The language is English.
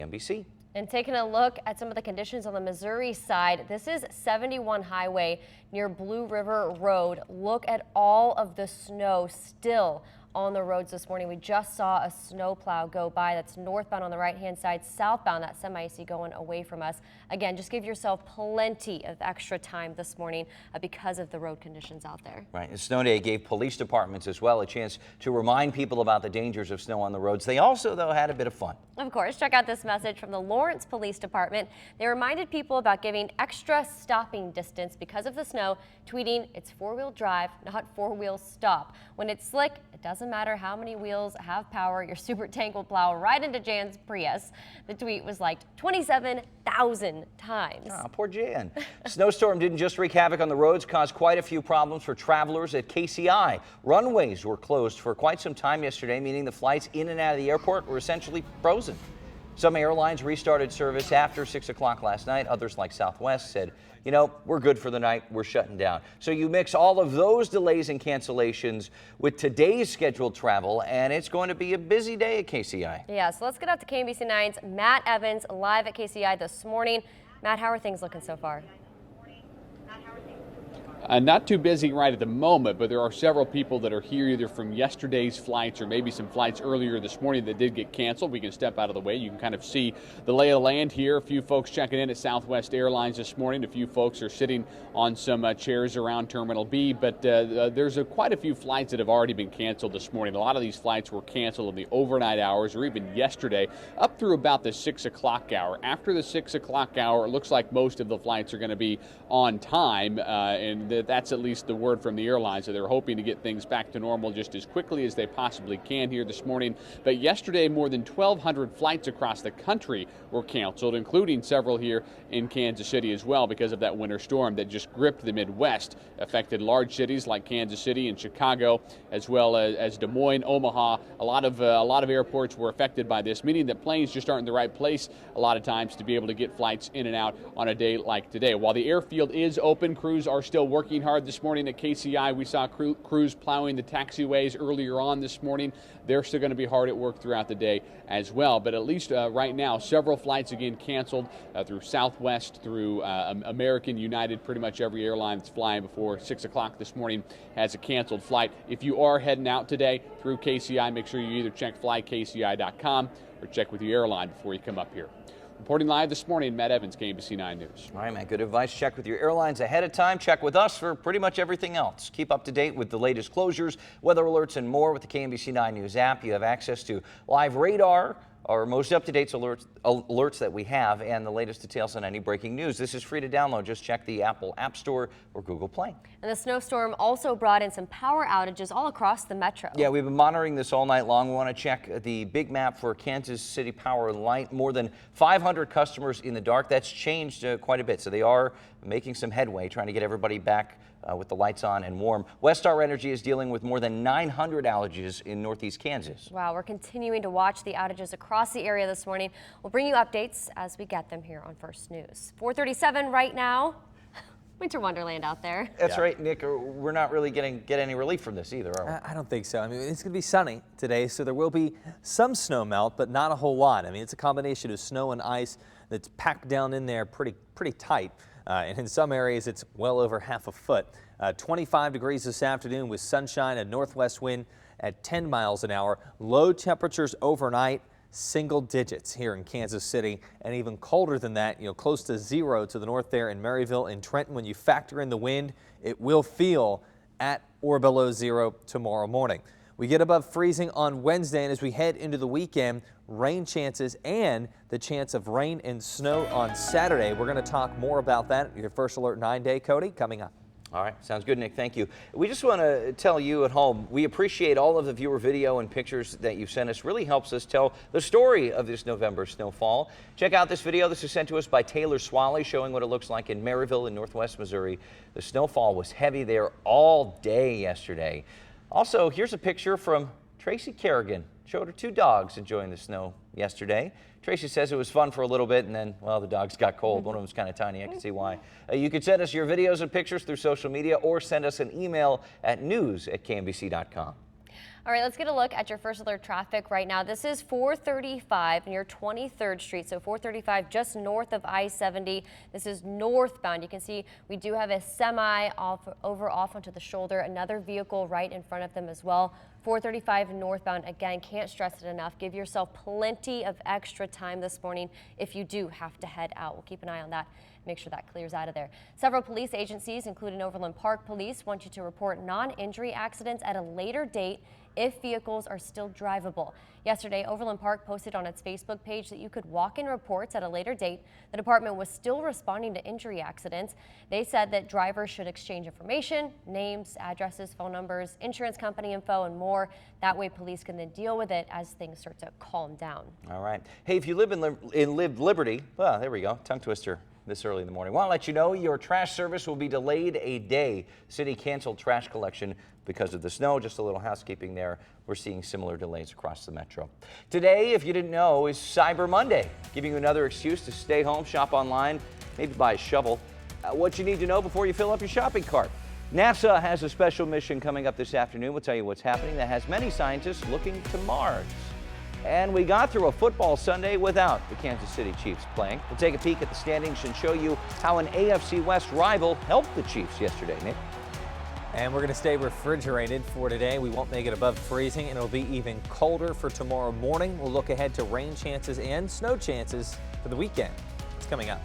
Kmbc. And taking a look at some of the conditions on the Missouri side, this is 71 Highway near Blue River Road. Look at all of the snow still on the roads this morning. We just saw a snowplow go by. That's northbound on the right-hand side, southbound, that semi-icy going away from us. Again, just give yourself plenty of extra time this morning because of the road conditions out there. Right, and snow day gave police departments as well a chance to remind people about the dangers of snow on the roads. They also, though, had a bit of fun. Of course, check out this message from the Lawrence Police Department. They reminded people about giving extra stopping distance because of the snow, tweeting, "It's four-wheel drive, not four-wheel stop. When it's slick, it doesn't matter how many wheels have power, your super tank will plow right into Jan's Prius." The tweet was liked 27,000 times. Ah, poor Jan. Snowstorm didn't just wreak havoc on the roads, caused quite a few problems for travelers at KCI. Runways were closed for quite some time yesterday, meaning the flights in and out of the airport were essentially frozen. Some airlines restarted service after 6 o'clock last night. Others, like Southwest, said, you know, we're good for the night, we're shutting down. So you mix all of those delays and cancellations with today's scheduled travel, and it's going to be a busy day at KCI. Yeah, so let's get out to KMBC 9's Matt Evans live at KCI this morning. Matt, how are things looking so far? Not too busy right at the moment, but there are several people that are here either from yesterday's flights or maybe some flights earlier this morning that did get canceled. We can step out of the way. You can kind of see the lay of the land here. A few folks checking in at Southwest Airlines this morning. A few folks are sitting on some chairs around Terminal B, but there's quite a few flights that have already been canceled this morning. A lot of these flights were canceled in the overnight hours or even yesterday up through about the 6 o'clock hour. After the 6 o'clock hour, it looks like most of the flights are going to be on time, and that's at least the word from the airlines, that they're hoping to get things back to normal just as quickly as they possibly can here this morning. But yesterday, more than 1,200 flights across the country were canceled, including several here in Kansas City as well, because of that winter storm that just gripped the Midwest, affected large cities like Kansas City and Chicago, as well as Des Moines, Omaha. A lot of airports were affected by this, meaning that planes just aren't in the right place a lot of times to be able to get flights in and out on a day like today. While the airfield is open, crews are still working hard this morning at KCI. We saw crews plowing the taxiways earlier on this morning. They're still going to be hard at work throughout the day as well. But at least right now, several flights again canceled through Southwest, through American, United. Pretty much every airline that's flying before 6 o'clock this morning has a canceled flight. If you are heading out today through KCI, make sure you either check flykci.com or check with your airline before you come up here. Reporting live this morning, Matt Evans, KMBC 9 News. All right, Matt, good advice. Check with your airlines ahead of time. Check with us for pretty much everything else. Keep up to date with the latest closures, weather alerts, and more with the KMBC 9 News app. You have access to live radar, our most up-to-date alerts that we have, and the latest details on any breaking news. This is free to download. Just check the Apple App Store or Google Play. And the snowstorm also brought in some power outages all across the metro. Yeah, we've been monitoring this all night long. We want to check the big map for Kansas City Power and Light. More than 500 customers in the dark. That's changed quite a bit. So they are making some headway, trying to get everybody back with the lights on and warm. Westar Energy is dealing with more than 900 outages in northeast Kansas. Wow, we're continuing to watch the outages across the area this morning. We'll bring you updates as we get them here on First News. 4:37 right now. Winter wonderland out there. That's right, Nick. We're not really get any relief from this either, are we? I don't think so. I mean, it's going to be sunny today, so there will be some snow melt, but not a whole lot. I mean, it's a combination of snow and ice that's packed down in there pretty tight. And in some areas, it's well over half a foot. 25 degrees this afternoon with sunshine and northwest wind at 10 miles an hour. Low temperatures overnight, single digits here in Kansas City, and even colder than that, close to 0 to the north there in Maryville and Trenton. When you factor in the wind, it will feel at or below 0 tomorrow morning. We get above freezing on Wednesday, and as we head into the weekend, rain chances and the chance of rain and snow on Saturday. We're going to talk more about that. Your First Alert 9-day, Cody, coming up. All right, sounds good, Nick. Thank you. We just want to tell you at home, we appreciate all of the viewer video and pictures that you've sent us. Really helps us tell the story of this November snowfall. Check out this video. This is sent to us by Taylor Swally, showing what it looks like in Maryville in northwest Missouri. The snowfall was heavy there all day yesterday. Also, here's a picture from Tracy Kerrigan. Showed her 2 dogs enjoying the snow yesterday. Tracy says it was fun for a little bit, and then, well, the dogs got cold. One of them's kind of tiny. I can see why. You can send us your videos and pictures through social media or send us an email at news@kmbc.com. All right, let's get a look at your first alert traffic right now. This is 435 near 23rd Street, so 435 just north of I-70. This is northbound. You can see we do have a semi off onto the shoulder, another vehicle right in front of them as well. 435 northbound, again, can't stress it enough. Give yourself plenty of extra time this morning if you do have to head out. We'll keep an eye on that. Make sure that clears out of there. Several police agencies, including Overland Park Police, want you to report non-injury accidents at a later date if vehicles are still drivable. Yesterday, Overland Park posted on its Facebook page that you could walk in reports at a later date. The department was still responding to injury accidents. They said that drivers should exchange information, names, addresses, phone numbers, insurance company info, and more. That way police can then deal with it as things start to calm down. All right. Hey, if you live in Liberty, well, there we go, tongue twister. This early in the morning. Want to let you know your trash service will be delayed a day. City canceled trash collection because of the snow. Just a little housekeeping there. We're seeing similar delays across the metro. Today, if you didn't know, is Cyber Monday, giving you another excuse to stay home, shop online, maybe buy a shovel. What you need to know before you fill up your shopping cart. NASA has a special mission coming up this afternoon. We'll tell you what's happening that has many scientists looking to Mars. And we got through a football Sunday without the Kansas City Chiefs playing. We'll take a peek at the standings and show you how an AFC West rival helped the Chiefs yesterday, Nick. And we're going to stay refrigerated for today. We won't make it above freezing, and it'll be even colder for tomorrow morning. We'll look ahead to rain chances and snow chances for the weekend. It's coming up.